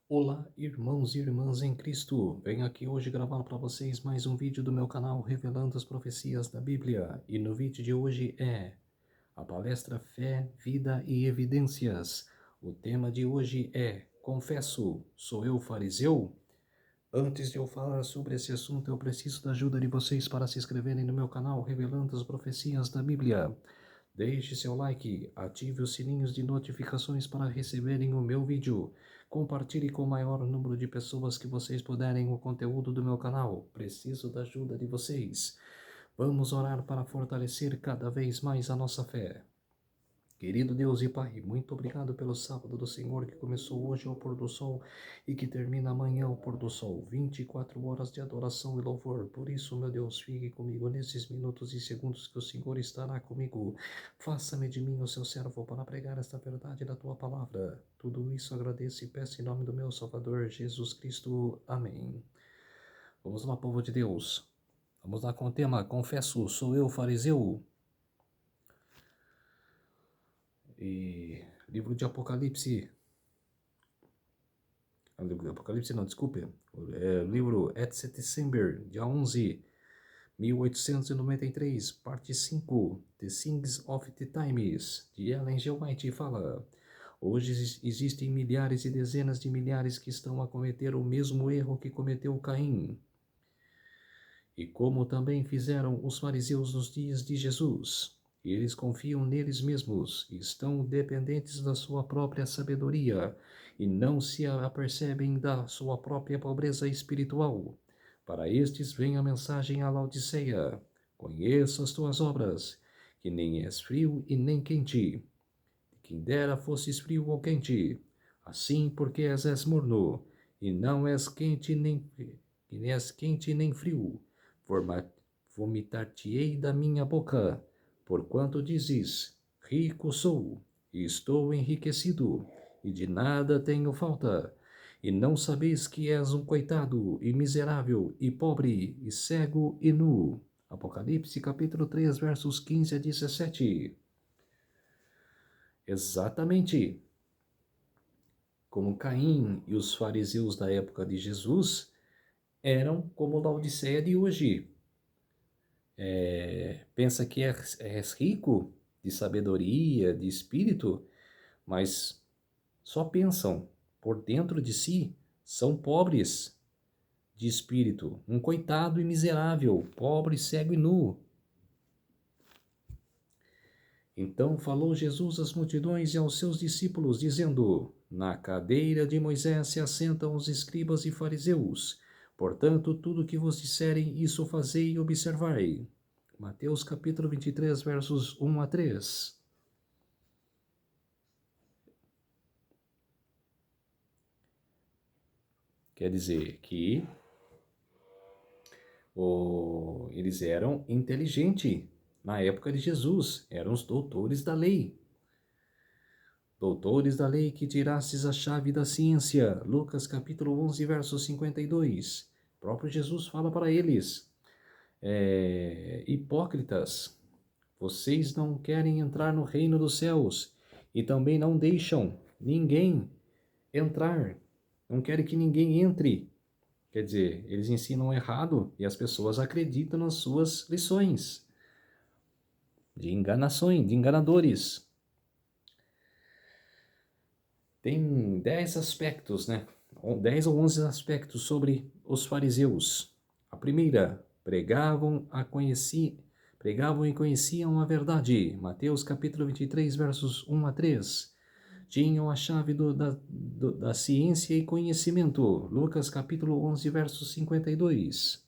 Olá, irmãos e irmãs em Cristo. Venho aqui hoje gravar para vocês mais um vídeo do meu canal revelando as profecias da Bíblia. E no vídeo de hoje é a palestra Fé, Vida e Evidências. O tema de hoje é Confesso, sou eu fariseu? Antes de eu falar sobre esse assunto, eu preciso da ajuda de vocês para se inscreverem no meu canal revelando as profecias da Bíblia. Deixe seu like, ative os sininhos de notificações para receberem o meu vídeo. Compartilhe com o maior número de pessoas que vocês puderem o conteúdo do meu canal. Preciso da ajuda de vocês. Vamos orar para fortalecer cada vez mais a nossa fé. Querido Deus e Pai, muito obrigado pelo sábado do Senhor que começou hoje ao pôr do sol e que termina amanhã ao pôr do sol. 24 horas de adoração e louvor. Por isso, meu Deus, fique comigo nesses minutos e segundos que o Senhor estará comigo. Faça-me de mim o seu servo para pregar esta verdade da tua palavra. Tudo isso agradeço e peço em nome do meu Salvador Jesus Cristo. Amém. Vamos lá, povo de Deus. Vamos lá com o tema Confesso, sou eu fariseu? E livro de Apocalipse. Apocalipse não, desculpe. Livro Etc. December, dia 11, 1893, parte 5, The Things of the Times, de Ellen G. White, fala: hoje existem milhares e dezenas de milhares que estão a cometer o mesmo erro que cometeu Caim. E como também fizeram os fariseus nos dias de Jesus. Eles confiam neles mesmos e estão dependentes da sua própria sabedoria e não se apercebem da sua própria pobreza espiritual. Para estes vem a mensagem à Laodiceia: conheço as tuas obras, que nem és frio e nem quente. Quem dera fosses frio ou quente. Assim, porque és morno, e não és quente nem frio, vomitar-te-ei da minha boca, porquanto dizes, rico sou, e estou enriquecido, e de nada tenho falta, e não sabeis que és um coitado, e miserável, e pobre, e cego, e nu. Apocalipse capítulo 3, versos 15 a 17. Exatamente como Caim e os fariseus da época de Jesus eram como Laodiceia de hoje. Pensa que és rico de sabedoria, de espírito, mas só pensam por dentro de si, são pobres de espírito, um coitado e miserável, pobre, cego e nu. Então falou Jesus às multidões e aos seus discípulos, dizendo: na cadeira de Moisés se assentam os escribas e fariseus. Portanto, tudo o que vos disserem, isso fazei e observai. Mateus capítulo 23, versos 1 a 3. Quer dizer que eles eram inteligentes na época de Jesus, eram os doutores da lei. Doutores da lei que tirastes a chave da ciência. Lucas capítulo 11, verso 52. O próprio Jesus fala para eles: hipócritas, vocês não querem entrar no reino dos céus e também não deixam ninguém entrar. Não querem que ninguém entre. Quer dizer, eles ensinam errado e as pessoas acreditam nas suas lições de enganações, de enganadores. Tem 10 aspectos, né? 10 ou 11 aspectos sobre os fariseus. A primeira, pregavam e conheciam a verdade. Mateus capítulo 23, versos 1 a 3. Tinham a chave da ciência e conhecimento. Lucas capítulo 11, versos 52.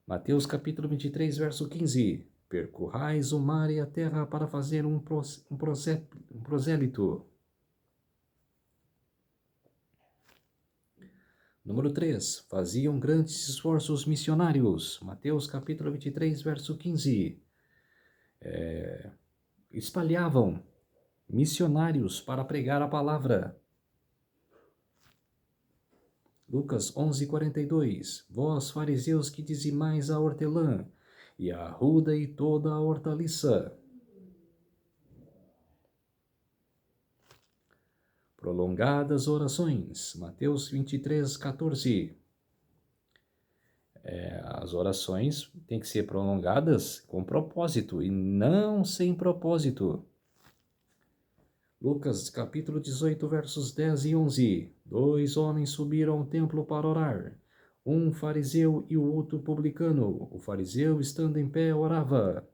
Mateus capítulo 23, verso 15. Percorrais o mar e a terra para fazer um prosélito. Número 3. Faziam grandes esforços missionários. Mateus capítulo 23, verso 15. Espalhavam missionários para pregar a palavra. Lucas 11:42. Vós, fariseus, que dizimais a hortelã, e a arruda e toda a hortaliça. Prolongadas orações. Mateus 23, 14. As orações têm que ser prolongadas com propósito e não sem propósito. Lucas capítulo 18, versos 10 e 11. 2 homens subiram ao templo para orar, um fariseu e o outro publicano. O fariseu, estando em pé, orava: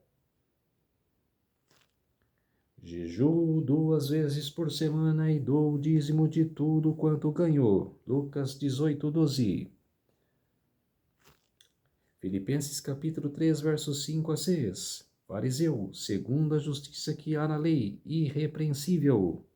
jejuo 2 vezes por semana e dou o dízimo de tudo quanto ganho. Lucas 18, 12. Filipenses capítulo 3, versos 5 a 6. Fariseu, segundo a justiça que há na lei, irrepreensível.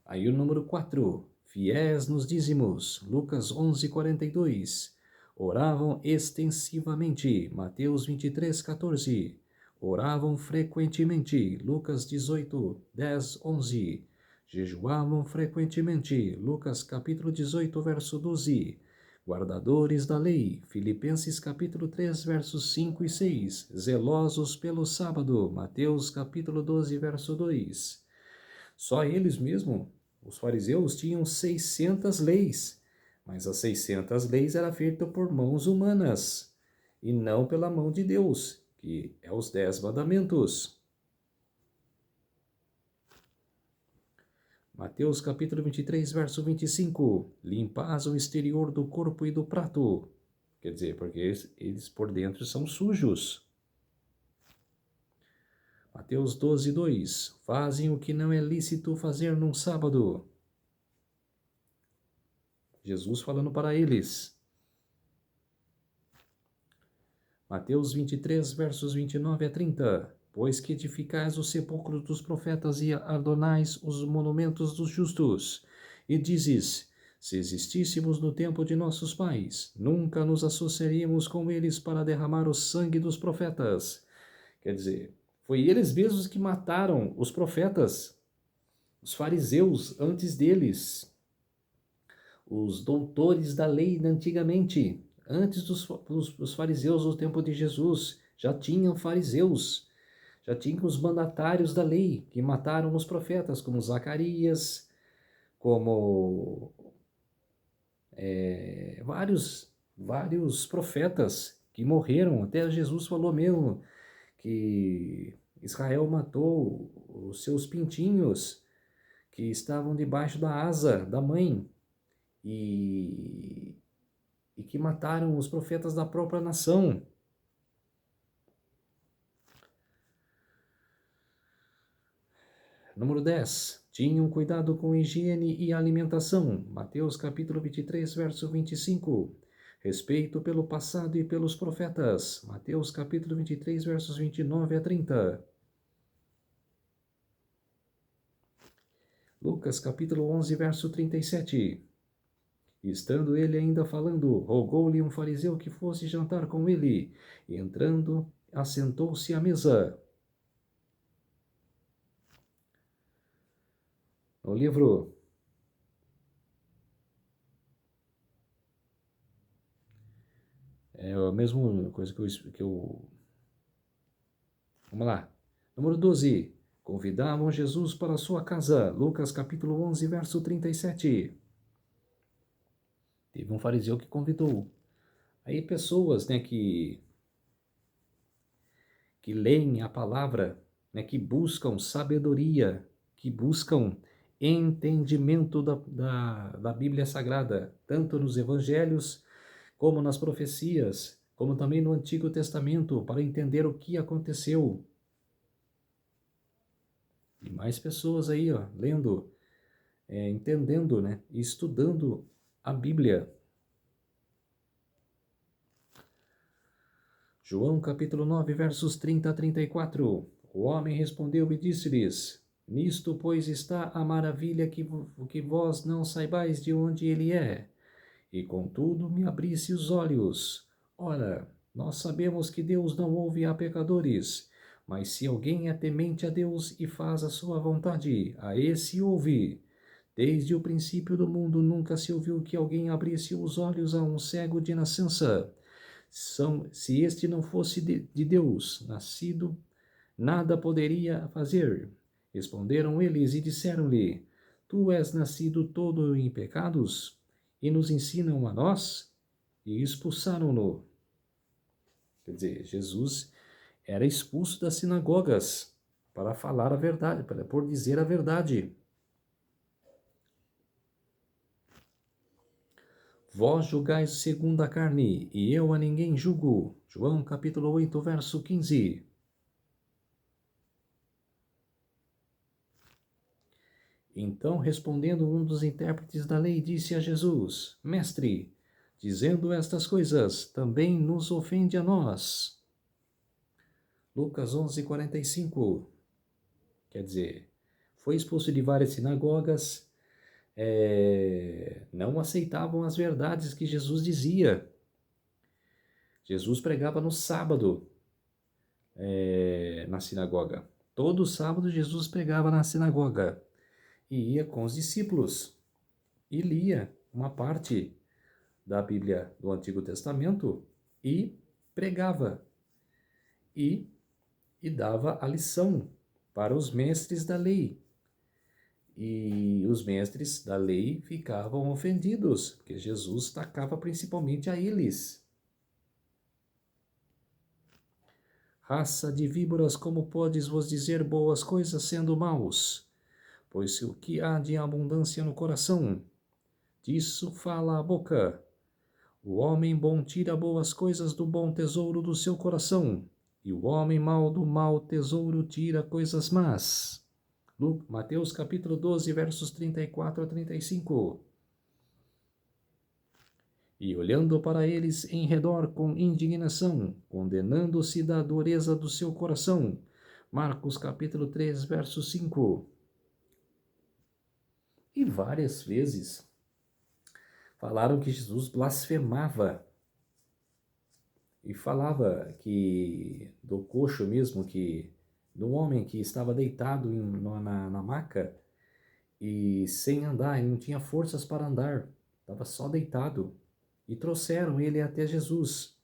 Aí o número 4, fiéis nos dízimos. Lucas 11, 42. Oravam extensivamente. Mateus 23, 14. Oravam frequentemente. Lucas 18, 10, 11. Jejuavam frequentemente. Lucas capítulo 18, verso 12. Guardadores da lei. Filipenses capítulo 3, versos 5 e 6. Zelosos pelo sábado. Mateus capítulo 12, verso 2. Só eles mesmo, os fariseus, tinham 600 leis. Mas as 600 leis eram feitas por mãos humanas e não pela mão de Deus, que é os 10 mandamentos. Mateus capítulo 23, verso 25. Limpais o exterior do corpo e do prato. Quer dizer, porque eles por dentro são sujos. Mateus 12, 2. Fazem o que não é lícito fazer num sábado. Jesus falando para eles. Mateus 23, versos 29 a 30. Pois que edificais os sepulcros dos profetas e adornais os monumentos dos justos. E dizes, se existíssemos no tempo de nossos pais, nunca nos associaríamos com eles para derramar o sangue dos profetas. Quer dizer, foi eles mesmos que mataram os profetas, os fariseus antes deles, os doutores da lei antigamente. Antes dos fariseus no tempo de Jesus, já tinham fariseus, já tinham os mandatários da lei que mataram os profetas, como Zacarias, como vários profetas que morreram. Até Jesus falou mesmo que Israel matou os seus pintinhos que estavam debaixo da asa da mãe e que mataram os profetas da própria nação. Número 10. Tinham cuidado com higiene e alimentação. Mateus capítulo 23, verso 25. Respeito pelo passado e pelos profetas. Mateus capítulo 23, versos 29 a 30. Lucas capítulo 11, verso 37. Estando ele ainda falando, rogou-lhe um fariseu que fosse jantar com ele. E entrando, assentou-se à mesa. No livro é a mesma coisa que eu... Vamos lá. Número 12. Convidavam Jesus para sua casa. Lucas capítulo 11, verso 37. Teve um fariseu que convidou. Aí pessoas, né, que leem a palavra, né, que buscam sabedoria, que buscam entendimento da Bíblia Sagrada, tanto nos evangelhos, como nas profecias, como também no Antigo Testamento, para entender o que aconteceu. E mais pessoas aí, ó, lendo, entendendo, né, e estudando a Bíblia. João capítulo 9, versos 30 a 34. O homem respondeu e disse-lhes, nisto, pois, está a maravilha que vós não saibais de onde ele é. E, contudo, me abrisse os olhos. Ora, nós sabemos que Deus não ouve a pecadores, mas se alguém é temente a Deus e faz a sua vontade, a esse ouve. Desde o princípio do mundo nunca se ouviu que alguém abrisse os olhos a um cego de nascença. Se este não fosse de Deus, nada poderia fazer. Responderam eles e disseram-lhe: Tu és nascido todo em pecados e nos ensinam a nós? E expulsaram-no. Quer dizer, Jesus era expulso das sinagogas para falar a verdade, por dizer a verdade. Vós julgais segundo a carne, e eu a ninguém julgo. João capítulo 8, verso 15. Então, respondendo um dos intérpretes da lei, disse a Jesus: Mestre, dizendo estas coisas, também nos ofende a nós. Lucas 11:45. Quer dizer, foi expulso de várias sinagogas, não aceitavam as verdades que Jesus dizia. Jesus pregava no sábado, na sinagoga. Todo sábado Jesus pregava na sinagoga e ia com os discípulos e lia uma parte da Bíblia do Antigo Testamento e pregava e dava a lição para os mestres da lei. E os mestres da lei ficavam ofendidos, porque Jesus tacava principalmente a eles. Raça de víboras, como podes vos dizer boas coisas sendo maus? Pois se o que há de abundância no coração, disso fala a boca. O homem bom tira boas coisas do bom tesouro do seu coração, e o homem mau do mau tesouro tira coisas más. Mateus capítulo 12, versos 34 a 35. E olhando para eles em redor com indignação, condenando-se da dureza do seu coração. Marcos capítulo 3, verso 5. E várias vezes falaram que Jesus blasfemava. E falava que do coxo mesmo, do homem que estava deitado na maca e sem andar, ele não tinha forças para andar, estava só deitado. E trouxeram ele até Jesus.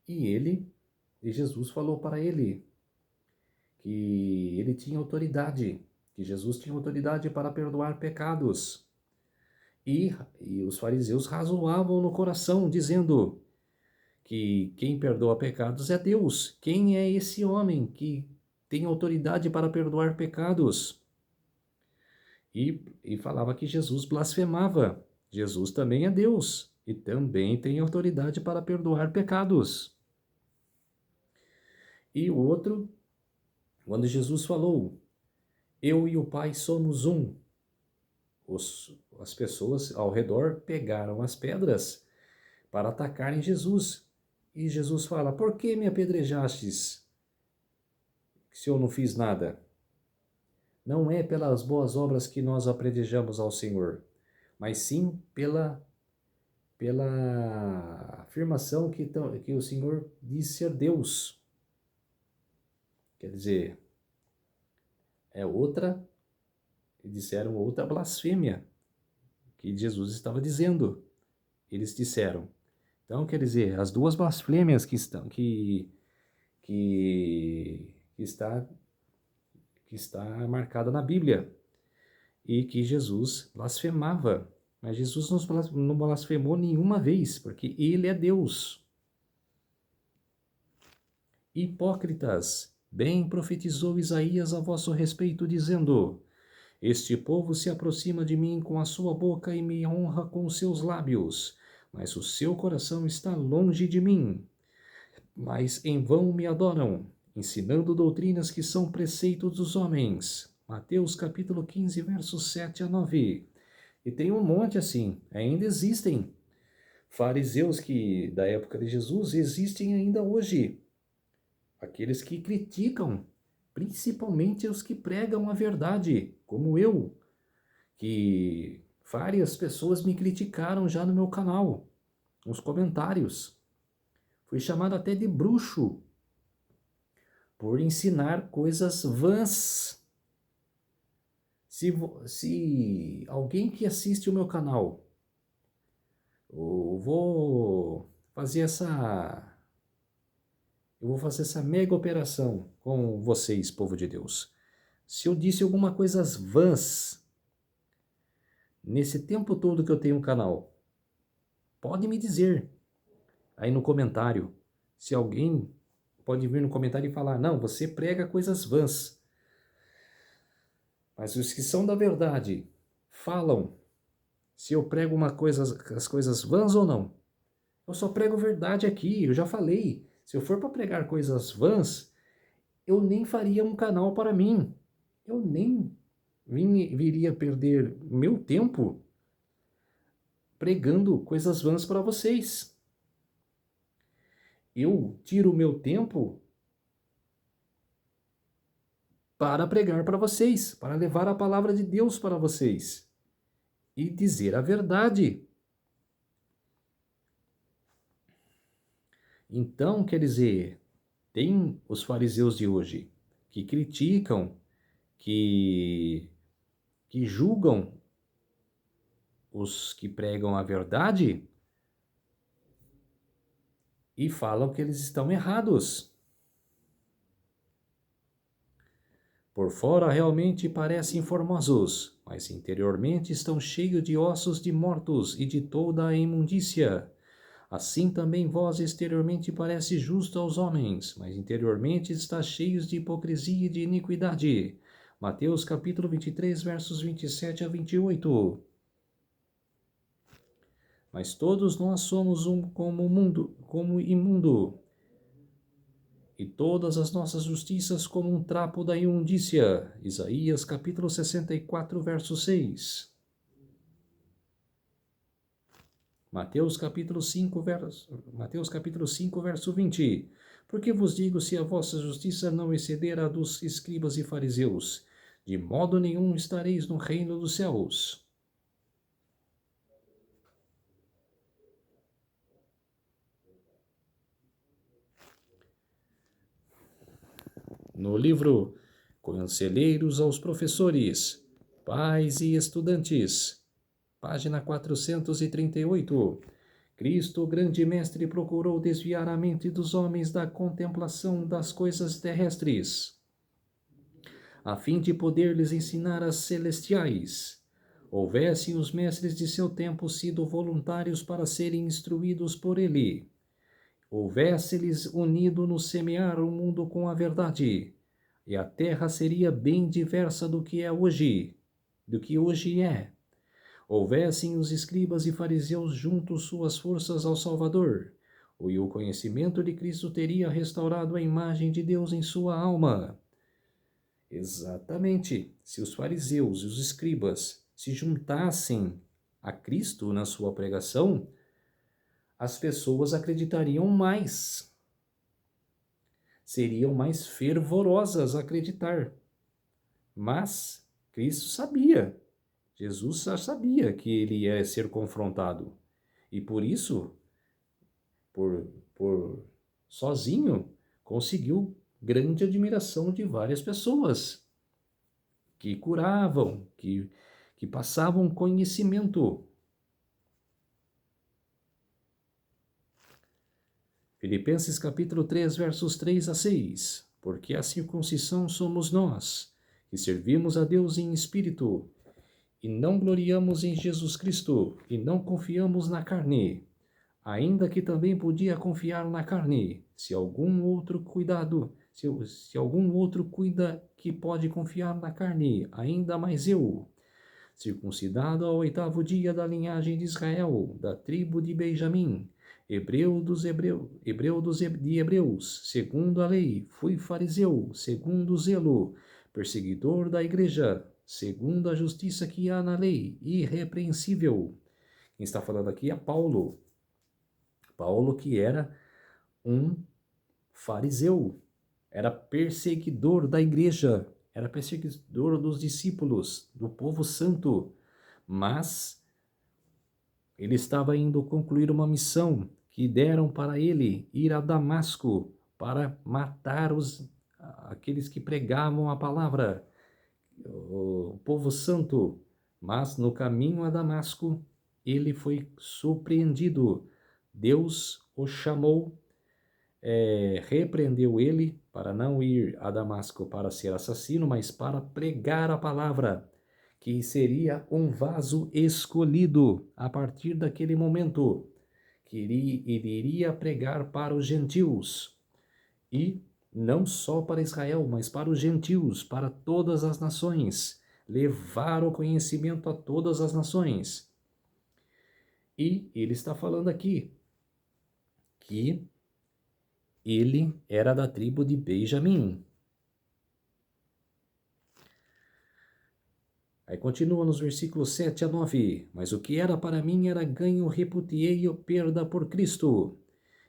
E Jesus falou para ele que ele tinha autoridade, que Jesus tinha autoridade para perdoar pecados. E os fariseus razoavam no coração, dizendo que quem perdoa pecados é Deus. Quem é esse homem que tem autoridade para perdoar pecados? E falava que Jesus blasfemava. Jesus também é Deus e também tem autoridade para perdoar pecados. E o outro, quando Jesus falou, eu e o Pai somos um, as pessoas ao redor pegaram as pedras para atacarem Jesus. E Jesus fala, por que me apedrejastes, se eu não fiz nada? Não é pelas boas obras que nós apedrejamos ao Senhor, mas sim pela afirmação que o Senhor diz ser Deus. Quer dizer, disseram outra blasfêmia que Jesus estava dizendo. Eles disseram. Então, quer dizer, as duas blasfêmias que está marcada na Bíblia e que Jesus blasfemava. Mas Jesus não blasfemou nenhuma vez, porque ele é Deus. Hipócritas, bem profetizou Isaías a vosso respeito, dizendo, este povo se aproxima de mim com a sua boca e me honra com os seus lábios, mas o seu coração está longe de mim. Mas em vão me adoram, ensinando doutrinas que são preceitos dos homens. Mateus capítulo 15, versos 7 a 9. E tem um monte assim, ainda existem fariseus que da época de Jesus existem ainda hoje. Aqueles que criticam, principalmente os que pregam a verdade, como eu, que várias pessoas me criticaram já no meu canal, nos comentários. Fui chamado até de bruxo por ensinar coisas vãs. Se alguém que assiste o meu canal, eu vou fazer Eu vou fazer essa mega operação com vocês, povo de Deus. Se eu disse alguma coisa vãs nesse tempo todo que eu tenho um canal, pode me dizer aí no comentário. Se alguém pode vir no comentário e falar, não, você prega coisas vãs. Mas os que são da verdade falam se eu prego as coisas vãs ou não. Eu só prego verdade aqui, eu já falei. Se eu for para pregar coisas vãs, eu nem faria um canal para mim. Eu nem viria perder meu tempo pregando coisas vãs para vocês. Eu tiro o meu tempo para pregar para vocês, para levar a palavra de Deus para vocês e dizer a verdade. Então, quer dizer, tem os fariseus de hoje que criticam, que julgam os que pregam a verdade e falam que eles estão errados. Por fora realmente parecem formosos, mas interiormente estão cheios de ossos de mortos e de toda a imundícia. Assim também vós exteriormente parece justo aos homens, mas interiormente está cheios de hipocrisia e de iniquidade. Mateus capítulo 23, versos 27 a 28. Mas todos nós somos como imundo, e todas as nossas justiças como um trapo da imundícia. Isaías capítulo 64, verso 6. Mateus capítulo 5, verso 20. Porque vos digo, se a vossa justiça não exceder a dos escribas e fariseus, de modo nenhum estareis no reino dos céus. No livro Conselheiros aos Professores, Pais e Estudantes, página 438. Cristo, grande mestre, procurou desviar a mente dos homens da contemplação das coisas terrestres, a fim de poder lhes ensinar as celestiais. Houvessem os mestres de seu tempo sido voluntários para serem instruídos por ele, houvesse-lhes unido no semear o mundo com a verdade, e a terra seria bem diversa do que hoje é. Houvessem os escribas e fariseus juntos suas forças ao Salvador, e o conhecimento de Cristo teria restaurado a imagem de Deus em sua alma. Exatamente, se os fariseus e os escribas se juntassem a Cristo na sua pregação, as pessoas acreditariam mais, seriam mais fervorosas a acreditar. Mas Cristo sabia, Jesus já sabia que ele ia ser confrontado. E por isso, por sozinho, conseguiu grande admiração de várias pessoas que curavam, que passavam conhecimento. Filipenses capítulo 3, versos 3 a 6. Porque a circuncisão somos nós, que servimos a Deus em espírito, e não gloriamos em Jesus Cristo, e não confiamos na carne, ainda que também podia confiar na carne, se algum outro cuida que pode confiar na carne, ainda mais eu, circuncidado ao 8º dia da linhagem de Israel, da tribo de Benjamim, de hebreus, segundo a lei, fui fariseu, segundo o zelo, perseguidor da igreja, segundo a justiça que há na lei, irrepreensível. Quem está falando aqui é Paulo. Paulo, que era um fariseu, era perseguidor da igreja, era perseguidor dos discípulos, do povo santo, mas ele estava indo concluir uma missão que deram para ele, ir a Damasco para matar aqueles que pregavam a palavra, o povo santo. Mas no caminho a Damasco, ele foi surpreendido. Deus o chamou repreendeu ele para não ir a Damasco para ser assassino, mas para pregar a palavra, que seria um vaso escolhido a partir daquele momento, que ele iria pregar para os gentios, e não só para Israel, mas para os gentios, para todas as nações, levar o conhecimento a todas as nações. E ele está falando aqui que ele era da tribo de Benjamim. Aí continua nos versículos 7 a 9. Mas o que era para mim era ganho, reputei-o perda por Cristo.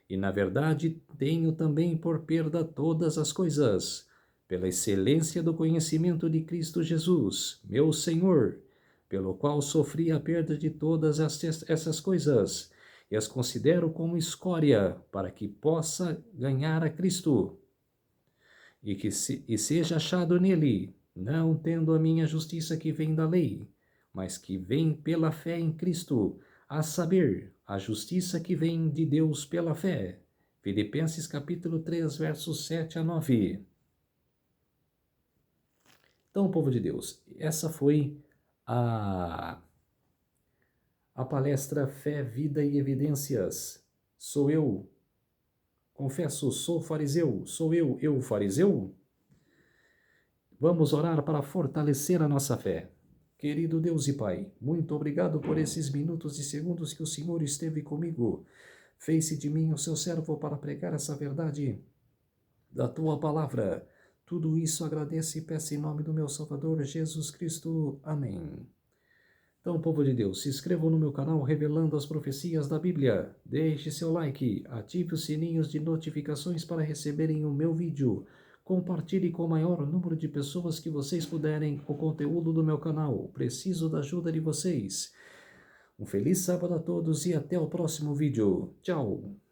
E na verdade tenho também por perda todas as coisas, pela excelência do conhecimento de Cristo Jesus, meu Senhor, pelo qual sofri a perda de todas essas coisas, e as considero como escória, para que possa ganhar a Cristo, e seja achado nele, não tendo a minha justiça que vem da lei, mas que vem pela fé em Cristo, a saber, a justiça que vem de Deus pela fé. Filipenses capítulo 3, versos 7 a 9. Então, povo de Deus, essa foi a palestra Fé, Vida e Evidências. Sou eu, confesso, sou fariseu, sou eu fariseu? Vamos orar para fortalecer a nossa fé. Querido Deus e Pai, muito obrigado por esses minutos e segundos que o Senhor esteve comigo. Fez-se de mim o seu servo para pregar essa verdade da tua palavra. Tudo isso agradeço e peço em nome do meu Salvador Jesus Cristo. Amém. Então, povo de Deus, se inscrevam no meu canal Revelando as Profecias da Bíblia. Deixe seu like, ative os sininhos de notificações para receberem o meu vídeo. Compartilhe com o maior número de pessoas que vocês puderem o conteúdo do meu canal. Preciso da ajuda de vocês. Um feliz sábado a todos e até o próximo vídeo. Tchau!